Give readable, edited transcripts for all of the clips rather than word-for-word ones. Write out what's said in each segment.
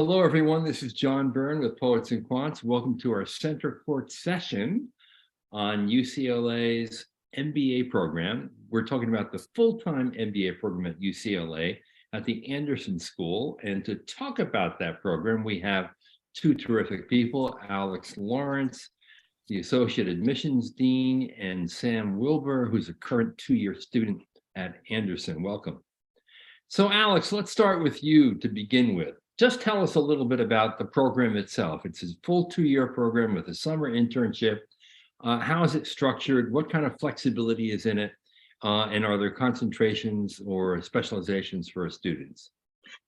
Hello, everyone. This is John Byrne with Poets and Quants. Welcome to our Center Court session on UCLA's MBA program. We're talking about the full-time MBA program at UCLA at the Anderson School. And to talk about that program, we have two terrific people, Alex Lawrence, the Associate Admissions Dean, and Sam Wilbur, who's a current two-year student at Anderson. Welcome. So Alex, let's start with you to begin with. Just tell us a little bit about the program itself. It's a full two-year program with a summer internship. How is it structured? What kind of flexibility is in it? And are there concentrations or specializations for students?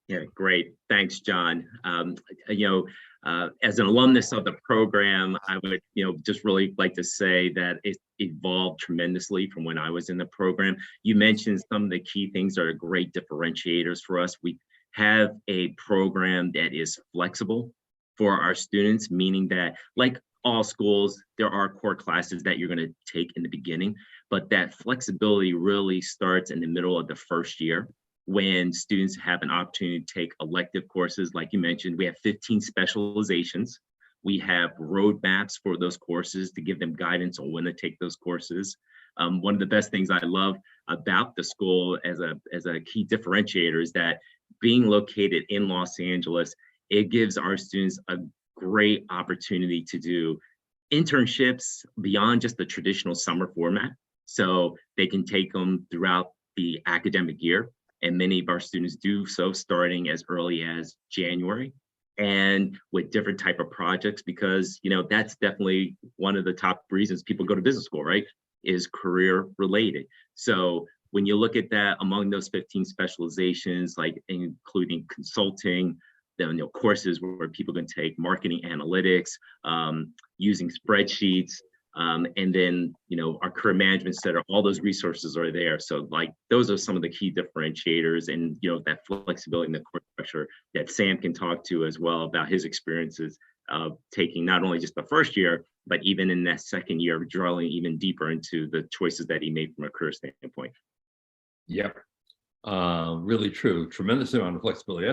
Yeah, great. Thanks, John. As an alumnus of the program, I would, just really like to say that it evolved tremendously from when I was in the program. You mentioned some of the key things that are great differentiators for us. We have a program that is flexible for our students, meaning that like all schools, there are core classes that you're going to take in the beginning, but that flexibility really starts in the middle of the first year when students have an opportunity to take elective courses. Like you mentioned, we have 15 specializations. We have roadmaps for those courses to give them guidance on when to take those courses. One of the best things I love about the school as a key differentiator is that being located in Los Angeles, it gives our students a great opportunity to do internships beyond just the traditional summer format. So they can take them throughout the academic year. And many of our students do so starting as early as January and with different type of projects, because, that's definitely one of the top reasons people go to business school, right? Is career related. So when you look at that, among those 15 specializations, like including consulting, then courses where people can take marketing analytics, using spreadsheets, and then our career management center, all those resources are there. So like those are some of the key differentiators, and that flexibility in the course structure that Sam can talk to as well about his experiences of taking not only just the first year, but even in that second year, drilling even deeper into the choices that he made from a career standpoint. Yep, really true. Tremendous amount of flexibility.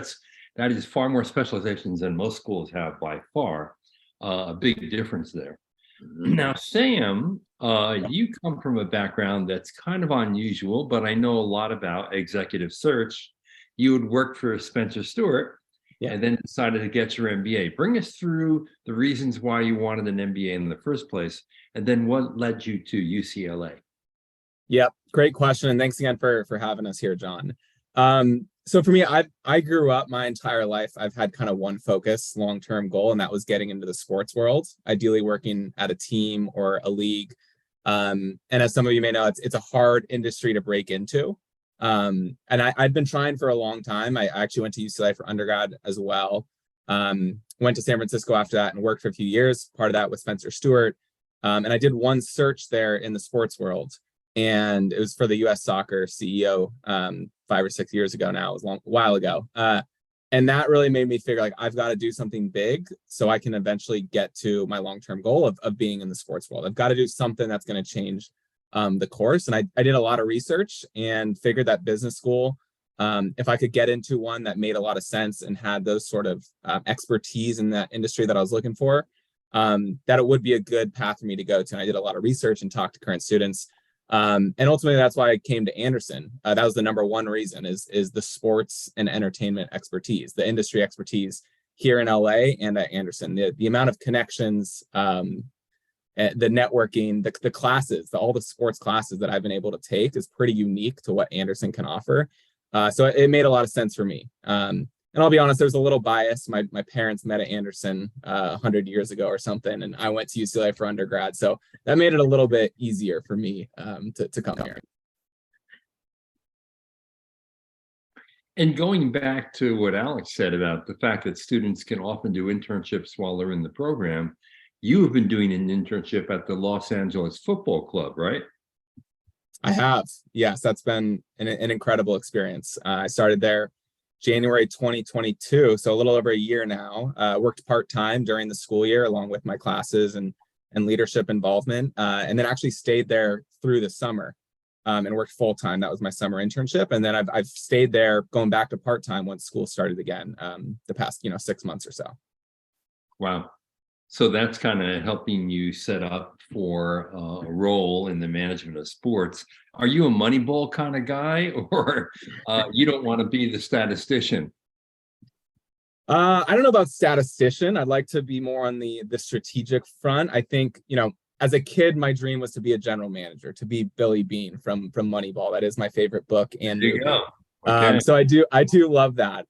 That is far more specializations than most schools have by far. A big difference there. Mm-hmm. Now, Sam, you come from a background that's kind of unusual, but I know a lot about executive search. You had worked for Spencer Stuart, and then decided to get your MBA. Bring us through the reasons why you wanted an MBA in the first place, and then what led you to UCLA. Yep, great question, and thanks again for having us here, John. So for me, I grew up my entire life. I've had kind of one focus, long-term goal, and that was getting into the sports world, ideally working at a team or a league. And as some of you may know, it's a hard industry to break into. And I'd been trying for a long time. I actually went to UCLA for undergrad as well. Went to San Francisco after that and worked for a few years. Part of that with Spencer Stuart. And I did one search there in the sports world. And it was for the US Soccer CEO 5 or 6 years ago now. It was a while ago. And that really made me figure like I've got to do something big so I can eventually get to my long-term goal of being in the sports world. I've got to do something that's going to change the course. And I did a lot of research and figured that business school, if I could get into one that made a lot of sense and had those sort of expertise in that industry that I was looking for, that it would be a good path for me to go to. And I did a lot of research and talked to current students. And ultimately, that's why I came to Anderson. That was the number one reason is the sports and entertainment expertise, the industry expertise here in LA and at Anderson. The amount of connections, the networking, the classes, all the sports classes that I've been able to take is pretty unique to what Anderson can offer. So it made a lot of sense for me. And I'll be honest, there's a little bias. My parents met at Anderson 100 years ago or something, and I went to UCLA for undergrad. So that made it a little bit easier for me to come here. And going back to what Alex said about the fact that students can often do internships while they're in the program, you have been doing an internship at the Los Angeles Football Club, right? I have. Yes, that's been an incredible experience. I started there January 2022, so a little over a year now. Worked part-time during the school year along with my classes and leadership involvement, and then actually stayed there through the summer. and worked full time. That was my summer internship, and then I've stayed there, going back to part time once school started again, the past 6 months or so. Wow. So that's kind of helping you set up for a role in the management of sports. Are you a Moneyball kind of guy, or you don't want to be the statistician? I don't know about statistician. I'd like to be more on the strategic front. I think, as a kid, my dream was to be a general manager, to be Billy Bean from Moneyball. That is my favorite book and There you movie. go. Okay. So I do love that.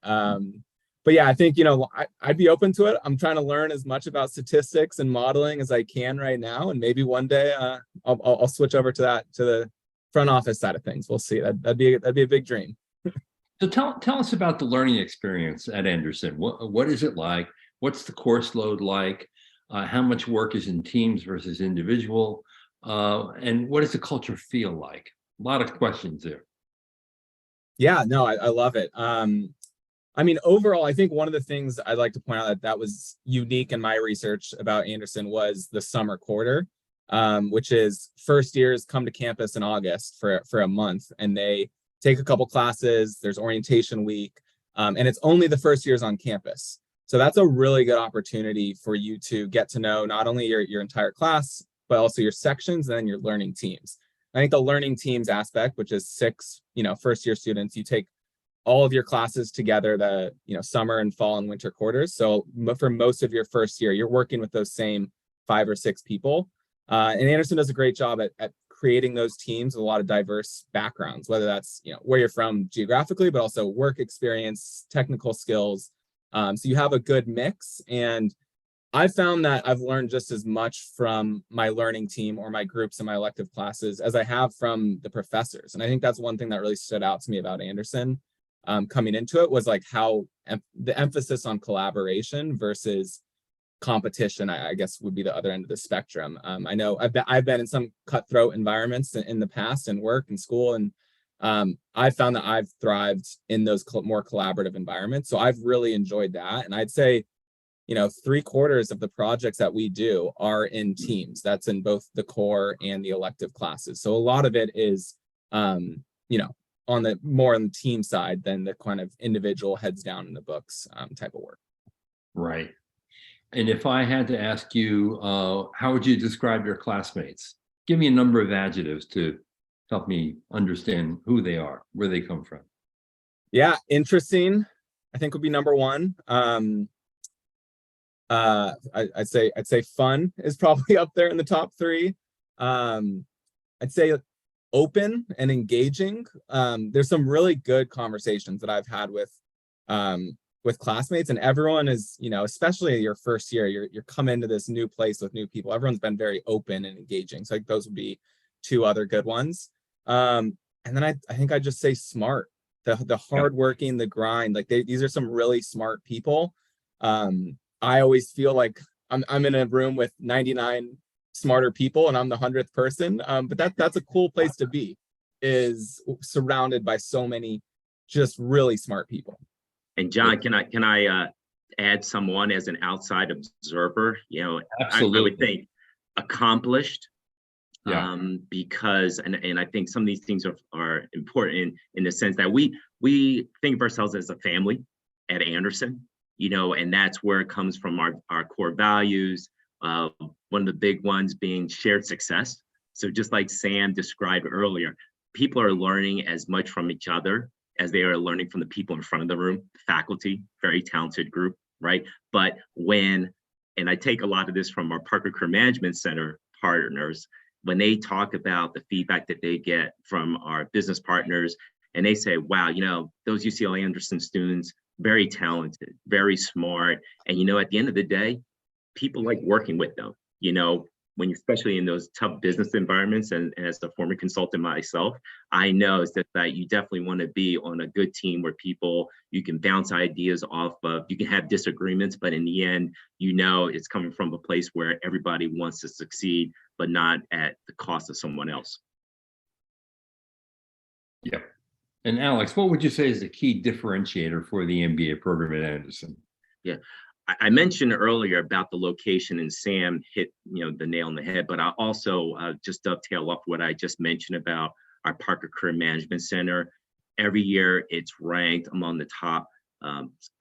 But yeah, I think, I'd be open to it. I'm trying to learn as much about statistics and modeling as I can right now. And maybe one day I'll switch over to the front office side of things. We'll see. That'd be a big dream. So tell us about the learning experience at Anderson. What is it like? What's the course load like? How much work is in teams versus individual? And what does the culture feel like? A lot of questions there. Yeah, no, I love it. Overall, I think one of the things I'd like to point out that was unique in my research about Anderson was the summer quarter, which is first years come to campus in August for a month, and they take a couple classes. There's orientation week, and it's only the first years on campus. So that's a really good opportunity for you to get to know not only your entire class, but also your sections and then your learning teams. I think the learning teams aspect, which is 6, first year students, you take all of your classes together, the summer and fall and winter quarters. So for most of your first year, you're working with those same 5 or 6 people. And Anderson does a great job at creating those teams with a lot of diverse backgrounds, whether that's where you're from geographically, but also work experience, technical skills. So you have a good mix. And I found that I've learned just as much from my learning team or my groups in my elective classes as I have from the professors. And I think that's one thing that really stood out to me about Anderson coming into it, was like how the emphasis on collaboration versus competition, I guess, would be the other end of the spectrum. I know I've been in some cutthroat environments in the past, in work and school, and I found that I've thrived in those more collaborative environments. So I've really enjoyed that. And I'd say, 3/4 of the projects that we do are in teams. That's in both the core and the elective classes. So a lot of it is, on the team side than the kind of individual heads down in the books type of work. Right. And if I had to ask you, how would you describe your classmates? Give me a number of adjectives to help me understand who they are, where they come from. Yeah, interesting, I think, would be number one. I'd say fun is probably up there in the top 3. I'd say open and engaging. There's some really good conversations that I've had with classmates, and everyone is, especially your first year, you're coming to this new place with new people. Everyone's been very open and engaging. So those would be 2 other good ones. And then I think I'd just say smart, the hardworking, the grind. Like these are some really smart people. I always feel like I'm in a room with 99 smarter people and I'm the 100th person. But that's a cool place to be, is surrounded by so many just really smart people. And John, can I add someone as an outside observer? Absolutely. I would think accomplished. Yeah. Because and I think some of these things are important in the sense that we think of ourselves as a family at Anderson, and that's where it comes from, our core values. One of the big ones being shared success. So just like Sam described earlier, people are learning as much from each other as they are learning from the people in front of the room, faculty, very talented group, right? But and I take a lot of this from our Parker Career Management Center partners, when they talk about the feedback that they get from our business partners, and they say, wow, those UCLA Anderson students, very talented, very smart. And, at the end of the day, people like working with them, when you're especially in those tough business environments. And as a former consultant myself, I know is that you definitely want to be on a good team where you can bounce ideas off of. You can have disagreements, but in the end, it's coming from a place where everybody wants to succeed, but not at the cost of someone else. Yeah. And Alex, what would you say is the key differentiator for the MBA program at Anderson? Yeah. I mentioned earlier about the location, and Sam hit the nail on the head, but I also just dovetail off what I just mentioned about our Parker Career Management Center. Every year it's ranked among the top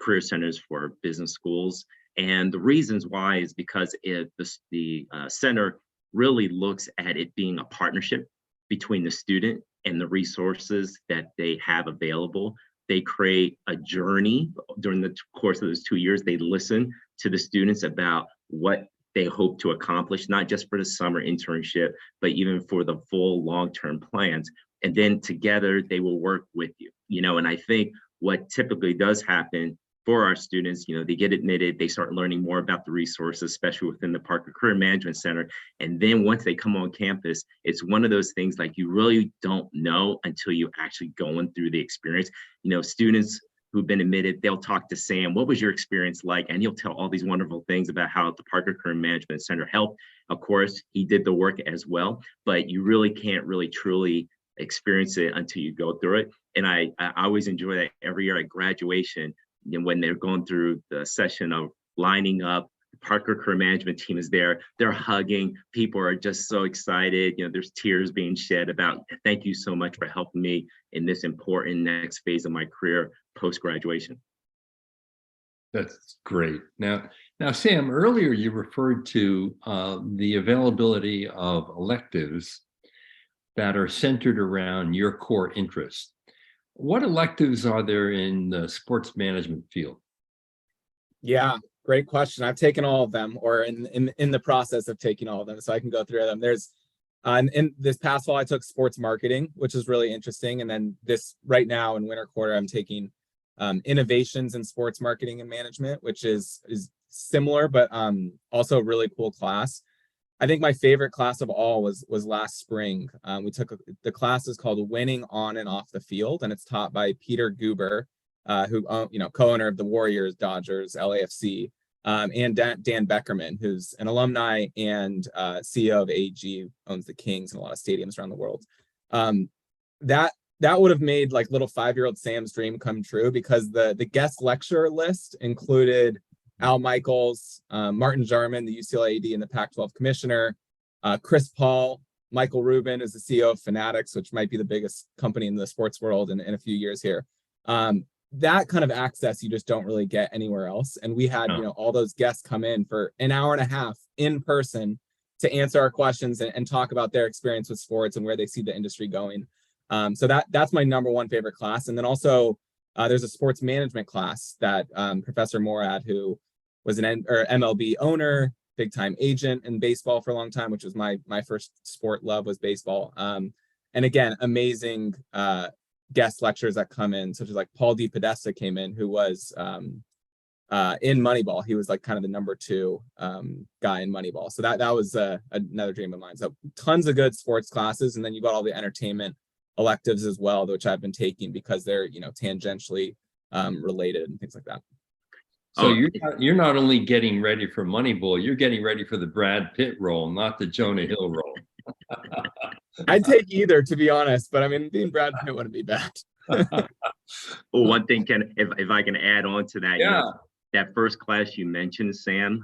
career centers for business schools. And the reasons why is because the center really looks at it being a partnership between the student and the resources that they have available. They create a journey during the course of those 2 years. They listen to the students about what they hope to accomplish, not just for the summer internship, but even for the full long-term plans. And then together they will work with you, and I think what typically does happen for our students, they get admitted, they start learning more about the resources, especially within the Parker Career Management Center. And then once they come on campus, it's one of those things like you really don't know until you actually going through the experience. Students who've been admitted, they'll talk to Sam, what was your experience like? And he'll tell all these wonderful things about how the Parker Career Management Center helped. Of course, he did the work as well, but you really can't really truly experience it until you go through it. And I always enjoy that every year at graduation, when they're going through the session of lining up, the Parker Career Management team is there, they're hugging, people are just so excited, there's tears being shed about, thank you so much for helping me in this important next phase of my career post-graduation. That's great. Now, Sam, earlier you referred to the availability of electives that are centered around your core interests. What electives are there in the sports management field? Yeah, great question. I've taken all of them, or in the process of taking all of them, so I can go through them. There's in this past fall I took sports marketing, which is really interesting, and then right now in winter quarter I'm taking innovations in sports marketing and management, which is similar but also a really cool class. I think my favorite class of all was last spring. We took the class is called Winning on and Off the Field, and it's taught by Peter Guber, who co-owner of the Warriors, Dodgers, LAFC, and Dan Beckerman, who's an alumni and CEO of AEG, owns the Kings and a lot of stadiums around the world. That would have made like little 5-year-old Sam's dream come true, because the guest lecturer list included Al Michaels, Martin Jarman, the UCLA AD and the Pac-12 commissioner, Chris Paul, Michael Rubin is the CEO of Fanatics, which might be the biggest company in the sports world in a few years here. That kind of access you just don't really get anywhere else. And we had, all those guests come in for an hour and a half in person to answer our questions and talk about their experience with sports and where they see the industry going. So that's my number one favorite class. And then also there's a sports management class that Professor Morad, who was an MLB owner, big time agent in baseball for a long time, which was my first sport love was baseball. And again, amazing guest lectures that come in, such as like Paul DePodesta came in, who was in Moneyball. He was like kind of the number 2 guy in Moneyball. So that was another dream of mine. So tons of good sports classes, and then you got all the entertainment electives as well, which I've been taking because they're tangentially related and things like that. So you're not only getting ready for Moneyball, you're getting ready for the Brad Pitt role, not the Jonah Hill role. I'd take either, to be honest, but I mean, being Brad Pitt wouldn't be bad. Well, one thing, if I can add on to that, that first class you mentioned, Sam,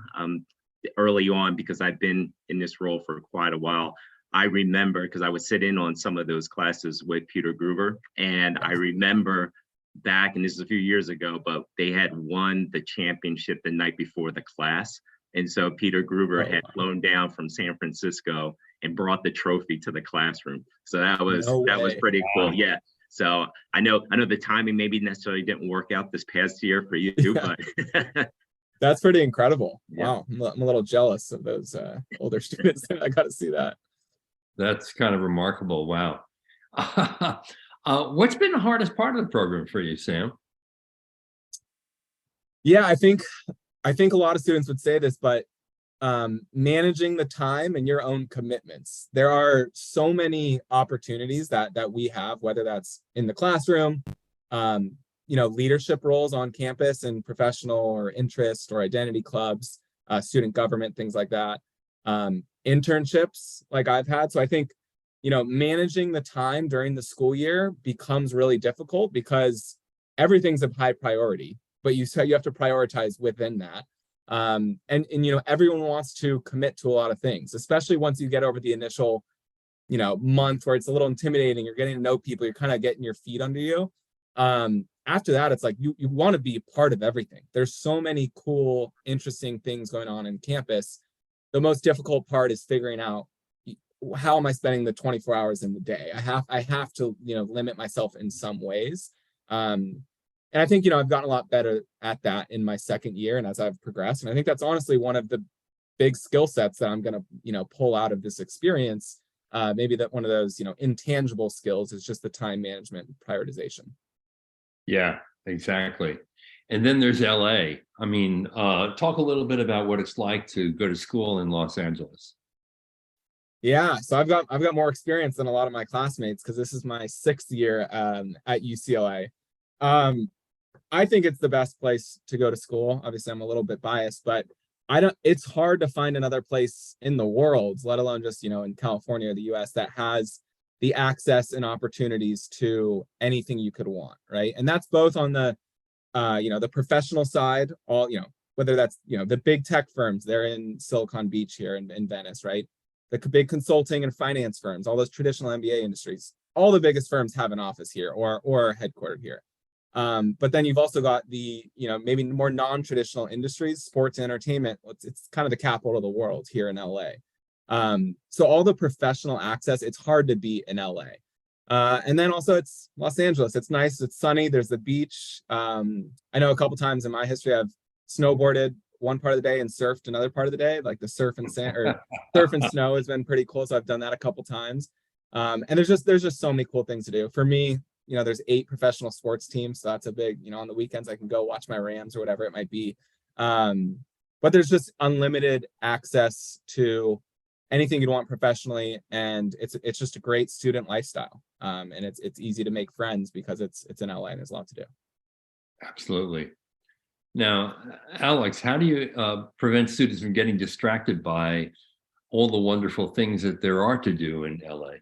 early on, because I've been in this role for quite a while, I remember, because I would sit in on some of those classes with Peter Gruber, and I remember back, and this is a few years ago, but they had won the championship the night before the class. And so Peter Gruber had flown down from San Francisco and brought the trophy to the classroom. So that was pretty cool. Yeah. So I know the timing maybe necessarily didn't work out this past year for you, but that's pretty incredible. Wow. I'm a little jealous of those older students. I got to see that. That's kind of remarkable. Wow. What's been the hardest part of the program for you, Sam? Yeah, I think a lot of students would say this, but managing the time and your own commitments. There are so many opportunities that we have, whether that's in the classroom, leadership roles on campus and professional or interest or identity clubs, student government, things like that. Internships like I've had. So I think, managing the time during the school year becomes really difficult because everything's a high priority, but you have to prioritize within that. And everyone wants to commit to a lot of things, especially once you get over the initial month where it's a little intimidating, you're getting to know people, you're kind of getting your feet under you. After that, it's like you want to be part of everything. There's so many cool, interesting things going on in campus. The most difficult part is figuring out, how am I spending the 24 hours in the day? I have to, limit myself in some ways. And I think, I've gotten a lot better at that in my second year and as I've progressed. And I think that's honestly one of the big skill sets that I'm going to, pull out of this experience. Maybe that one of those, intangible skills is just the time management and prioritization. Yeah, exactly. And then there's LA. I mean, talk a little bit about what it's like to go to school in Los Angeles. Yeah, so I've got more experience than a lot of my classmates because this is my 6th year at UCLA. I think it's the best place to go to school. Obviously, I'm a little bit biased, but it's hard to find another place in the world, let alone just, in California or the US, that has the access and opportunities to anything you could want, right? And that's both on the the professional side, whether that's, the big tech firms, they're in Silicon Beach here in Venice, right? The big consulting and finance firms, all those traditional MBA industries, all the biggest firms have an office here or are headquartered here. But then you've also got the, maybe more non-traditional industries, sports and entertainment. It's kind of the capital of the world here in LA. So all the professional access, it's hard to beat in LA. And then also it's Los Angeles. It's nice. It's sunny. There's the beach. I know a couple times in my history, I've snowboarded one part of the day and surfed another part of the day. Like the surf and sand or surf and snow has been pretty cool. So I've done that a couple times. And there's just so many cool things to do. For me, there's 8 professional sports teams. So that's a big, on the weekends I can go watch my Rams or whatever it might be. But there's just unlimited access to anything you'd want professionally, and it's just a great student lifestyle. And it's easy to make friends because it's in LA and there's a lot to do. Absolutely. Now, Alex, how do you prevent students from getting distracted by all the wonderful things that there are to do in LA?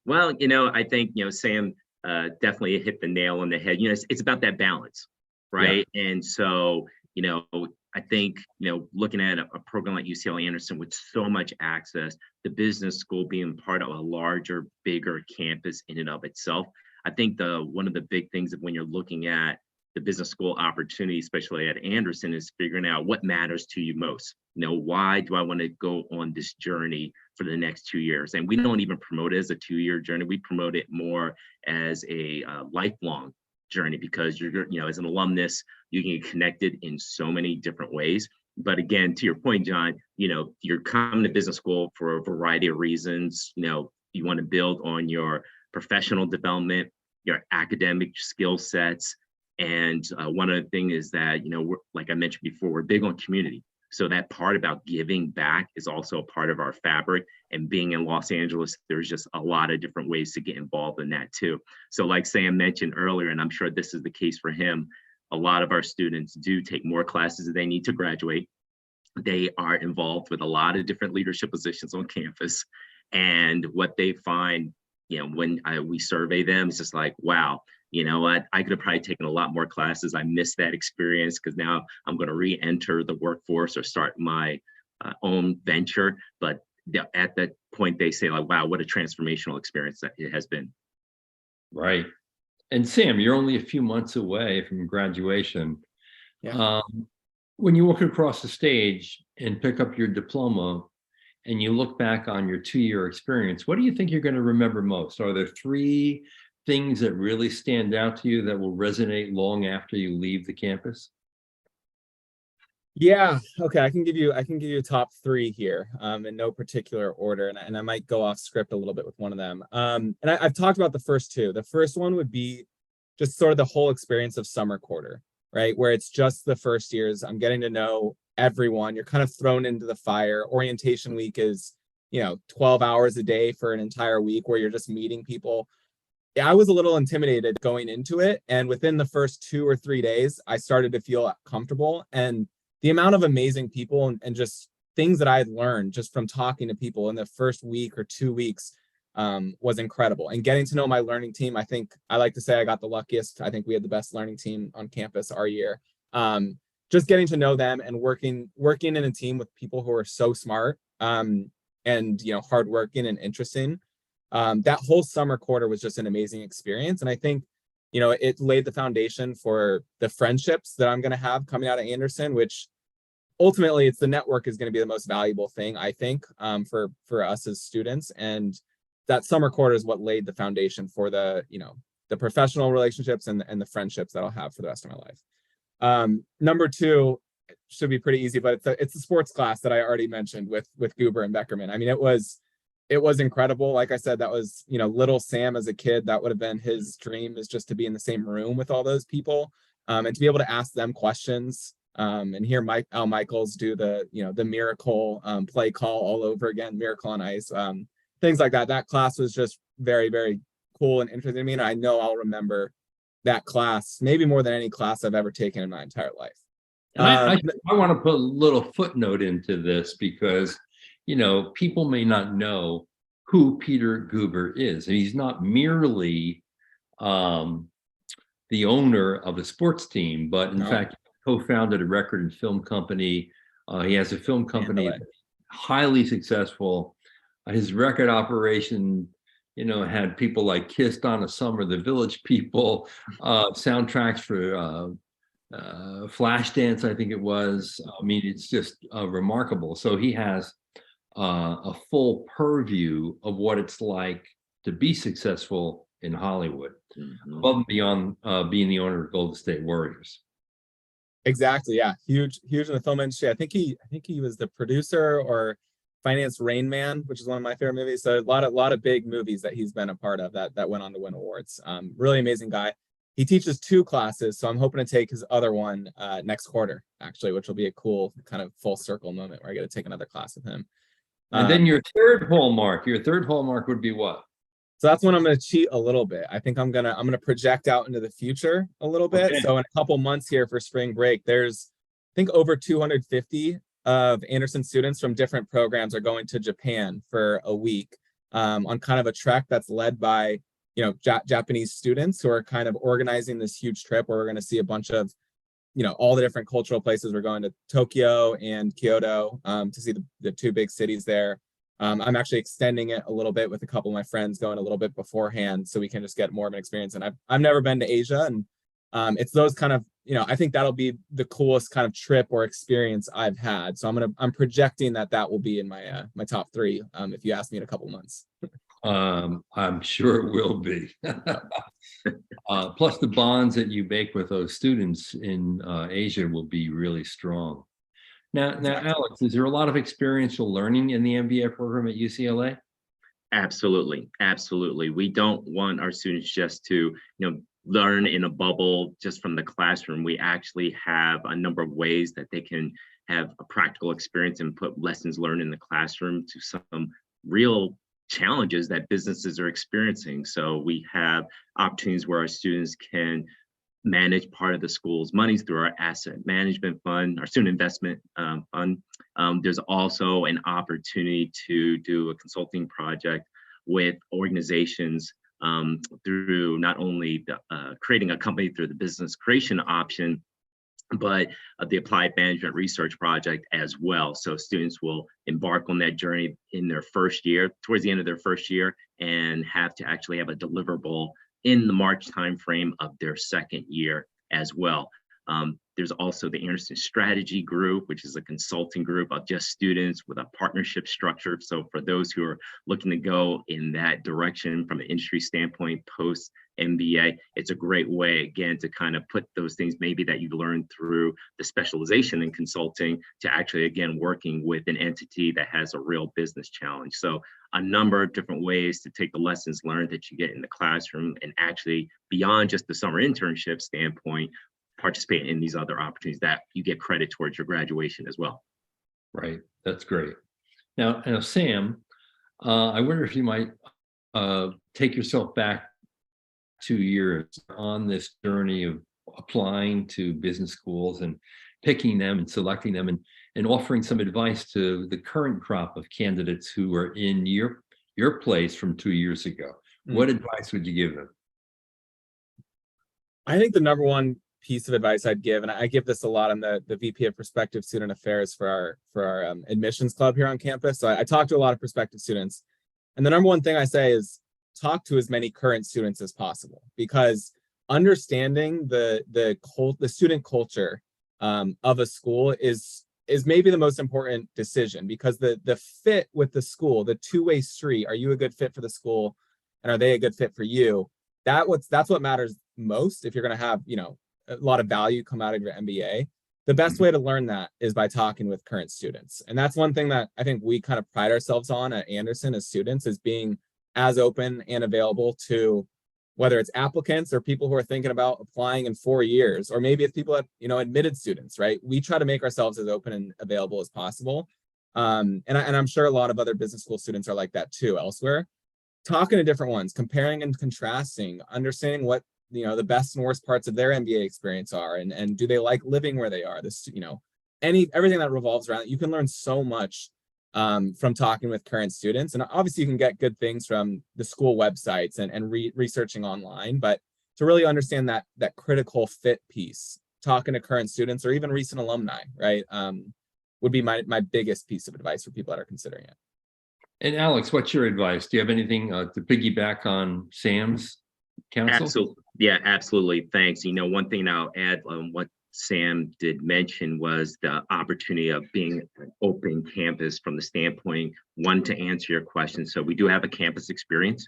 Well, I think, Sam definitely hit the nail on the head. It's about that balance, right? Yeah. And so, I think, looking at a program like UCLA Anderson with so much access, the business school being part of a larger, bigger campus in and of itself, I think one of the big things of when you're looking at the business school opportunity, especially at Anderson, is figuring out what matters to you most. Why do I want to go on this journey for the next 2 years? And we don't even promote it as a 2-year journey. We promote it more as a lifelong journey, because you're, as an alumnus, you can get connected in so many different ways. But again, to your point, John, you're coming to business school for a variety of reasons. You want to build on your professional development, your academic skill sets. And one of the things is that, we're, like I mentioned before, we're big on community. So that part about giving back is also a part of our fabric. And being in Los Angeles, there's just a lot of different ways to get involved in that too. So like Sam mentioned earlier, and I'm sure this is the case for him, a lot of our students do take more classes that they need to graduate. They are involved with a lot of different leadership positions on campus. And what they find, when we survey them, it's just like, wow, what? I could have probably taken a lot more classes. I missed that experience because now I'm going to re-enter the workforce or start my own venture. But at that point, they say like, wow, what a transformational experience that it has been. Right. And Sam, you're only a few months away from graduation. Yeah. When you walk across the stage and pick up your diploma and you look back on your 2-year experience, what do you think you're going to remember most? Are there 3 things that really stand out to you that will resonate long after you leave the campus? Yeah, okay, I can give you a top 3 here, in no particular order, and I might go off script a little bit with one of them. And I've talked about the first 2. The first one would be just sort of the whole experience of summer quarter, right? Where it's just the first years. I'm getting to know everyone. You're kind of thrown into the fire. Orientation week is, 12 hours a day for an entire week where you're just meeting people. I was a little intimidated going into it. And within the first 2 or 3 days, I started to feel comfortable. And the amount of amazing people and just things that I had learned just from talking to people in the first week or 2 weeks was incredible. And getting to know my learning team, I think I like to say I got the luckiest. I think we had the best learning team on campus our year. Just getting to know them and working in a team with people who are so smart. And and hardworking and interesting. That whole summer quarter was just an amazing experience, and I think it laid the foundation for the friendships that I'm going to have coming out of Anderson, which ultimately it's the network is going to be the most valuable thing, I think, for us as students. And that summer quarter is what laid the foundation for the professional relationships and the friendships that I'll have for the rest of my life. Number two should be pretty easy, but it's the sports class that I already mentioned with Goober and Beckerman. I mean, it was incredible. Like I said, that was little Sam as a kid. That would have been his dream, is just to be in the same room with all those people, and to be able to ask them questions, and hear Al Michaels do the miracle play call all over again, Miracle on Ice, things like that. That class was just very, very cool and interesting to me, and I know I'll remember that class maybe more than any class I've ever taken in my entire life. And I want to put a little footnote into this, because people may not know who Peter Goober is. And he's not merely the owner of a sports team, but in fact, co-founded a record and film company. He has a film company, highly successful. His record operation, had people like Kiss, Donna Summer, The Village People, soundtracks for Flashdance, I think it was. I mean, it's just remarkable. So he has a full purview of what it's like to be successful in Hollywood, above and beyond being the owner of Golden State Warriors. Exactly. Yeah. Huge in the film industry. I think he was the producer or financed Rain Man, which is one of my favorite movies. So a lot of big movies that he's been a part of that went on to win awards. Really amazing guy. He teaches 2 classes, so I'm hoping to take his other one next quarter, actually, which will be a cool kind of full circle moment where I get to take another class with him. And then your third hallmark would be what? So that's when I'm going to cheat a little bit. I think I'm gonna project out into the future a little bit. Okay. So in a couple months here for spring break, there's I think over 250 of Anderson students from different programs are going to Japan for a week on kind of a trek that's led by Japanese students who are kind of organizing this huge trip where we're going to see a bunch of all the different cultural places. We're going to Tokyo and Kyoto to see the 2 big cities there. I'm actually extending it a little bit with a couple of my friends, going a little bit beforehand so we can just get more of an experience. And I've never been to Asia, and it's those kind of I think that'll be the coolest kind of trip or experience I've had. So I'm projecting that will be in my my top 3 if you ask me in a couple months. I'm sure it will be. Plus the bonds that you make with those students in Asia will be really strong. Now, Alex, is there a lot of experiential learning in the MBA program at UCLA? Absolutely. We don't want our students just to, learn in a bubble just from the classroom. We actually have a number of ways that they can have a practical experience and put lessons learned in the classroom to some real challenges that businesses are experiencing. So we have opportunities where our students can manage part of the school's monies through our asset management fund, our student investment fund. There's also an opportunity to do a consulting project with organizations through not only creating a company through the business creation option, but the applied management research project as well. So students will embark on that journey in their first year, towards the end of their first year, and have to actually have a deliverable in the March timeframe of their second year as well. There's also the Anderson Strategy Group, which is a consulting group of just students with a partnership structure. So for those who are looking to go in that direction from an industry standpoint post MBA, it's a great way, again, to kind of put those things maybe that you've learned through the specialization in consulting to actually, again, working with an entity that has a real business challenge. So a number of different ways to take the lessons learned that you get in the classroom and actually beyond just the summer internship standpoint, participate in these other opportunities that you get credit towards your graduation as well. Right, that's great. Now Sam, I wonder if you might take yourself back 2 years on this journey of applying to business schools and picking them and selecting them and offering some advice to the current crop of candidates who are in your place from 2 years ago. What advice would you give them? I think the number one piece of advice I'd give, and I give this a lot. I'm the VP of Prospective Student Affairs for our admissions club here on campus. So I talk to a lot of prospective students, and the number one thing I say is talk to as many current students as possible, because understanding the student culture of a school is maybe the most important decision, because the fit with the school, the two-way street, are you a good fit for the school, and are they a good fit for you? That's what matters most if you're going to have, you know, a lot of value come out of your MBA. The best way to learn that is by talking with current students. And that's one thing that I think we kind of pride ourselves on at Anderson as students, is being as open and available to, whether it's applicants or people who are thinking about applying in 4 years, or maybe it's people that, you know, admitted students, right? We try to make ourselves as open and available as possible. And I'm sure a lot of other business school students are like that too elsewhere. Talking to different ones, comparing and contrasting, understanding what, you know, the best and worst parts of their MBA experience are, and do they like living where they are? This, you know, everything that revolves around it. You can learn so much from talking with current students, and obviously you can get good things from the school websites and researching online. But to really understand that critical fit piece, talking to current students or even recent alumni, right, would be my biggest piece of advice for people that are considering it. And Alex, what's your advice? Do you have anything to piggyback on Sam's counsel? Absolutely. Yeah, absolutely. Thanks. You know, one thing I'll add on what Sam did mention was the opportunity of being an open campus from the standpoint, one, to answer your questions. So we do have a campus experience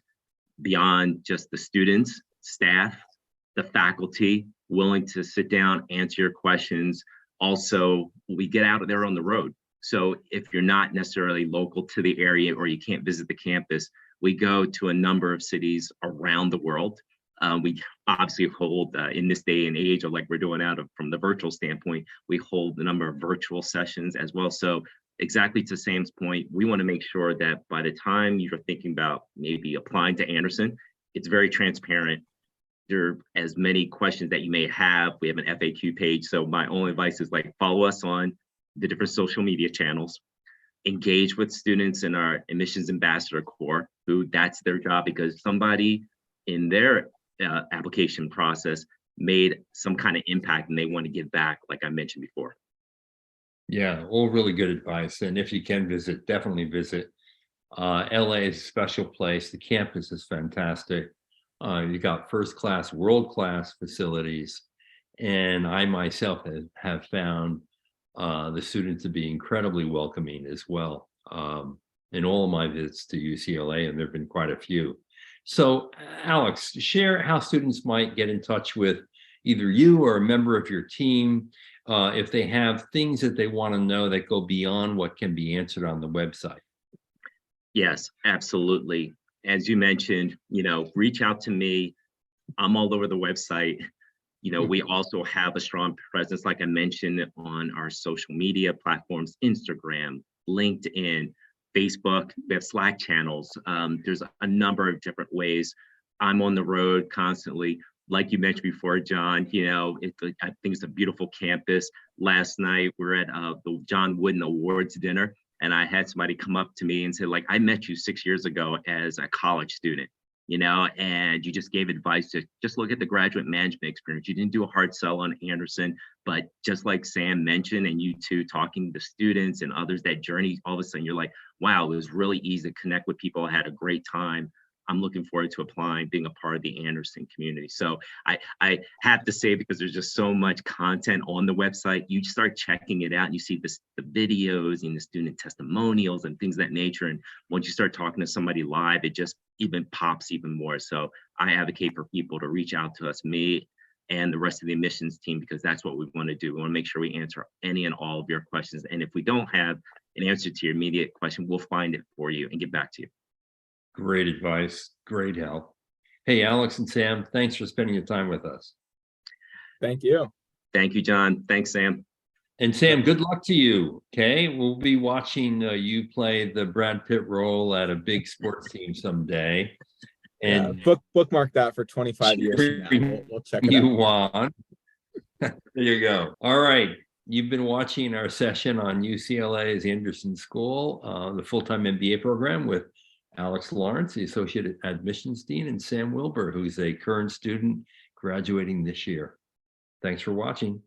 beyond just the students, staff, the faculty, willing to sit down, answer your questions. Also, we get out there on the road. So if you're not necessarily local to the area or you can't visit the campus, we go to a number of cities around the world. We obviously hold, in this day and age, or like we're doing from the virtual standpoint, we hold a number of virtual sessions as well. So exactly to Sam's point, we want to make sure that by the time you're thinking about maybe applying to Anderson, it's very transparent. There are as many questions that you may have. We have an FAQ page. So my only advice is, like, follow us on the different social media channels, engage with students in our admissions ambassador corps, who that's their job, because somebody in their application process made some kind of impact and they want to give back, like I mentioned before. Yeah, all really good advice. And if you can visit, definitely visit. LA is a special place. The campus is fantastic. You got first-class, world-class facilities. And I myself have found the students to be incredibly welcoming as well. In all of my visits to UCLA, and there have been quite a few. So Alex, share how students might get in touch with either you or a member of your team if they have things that they want to know that go beyond what can be answered on the website. Yes, absolutely. As you mentioned, you know, reach out to me. I'm all over the website. You know, we also have a strong presence, like I mentioned, on our social media platforms, Instagram, LinkedIn, Facebook. We have Slack channels. There's a number of different ways. I'm on the road constantly. Like you mentioned before, John, you know, I think it's a beautiful campus. Last night, we're at the John Wooden Awards dinner, and I had somebody come up to me and say, like, I met you 6 years ago as a college student, you know, and you just gave advice to just look at the graduate management experience. You didn't do a hard sell on Anderson, but just like Sam mentioned, and you two talking to students and others, that journey, all of a sudden you're like, wow, it was really easy to connect with people. I had a great time. I'm looking forward to applying, being a part of the Anderson community. So I have to say, because there's just so much content on the website, you start checking it out and you see the videos and the student testimonials and things of that nature. And once you start talking to somebody live, it just even pops even more. So I advocate for people to reach out to us, me and the rest of the admissions team, because that's what we want to do. We want to make sure we answer any and all of your questions. And if we don't have an answer to your immediate question, we'll find it for you and get back to you. Great advice, great help. Hey, Alex and Sam, thanks for spending your time with us. Thank you. Thank you, John. Thanks, Sam. And Sam, good luck to you. Okay, we'll be watching you play the Brad Pitt role at a big sports team someday. And yeah, bookmark that for 25 years from now. We'll check it out. You want. There you go. All right. You've been watching our session on UCLA's Anderson School, the full-time MBA program, with Alex Lawrence, the Associate Admissions Dean, and Sam Wilbur, who's a current student graduating this year. Thanks for watching.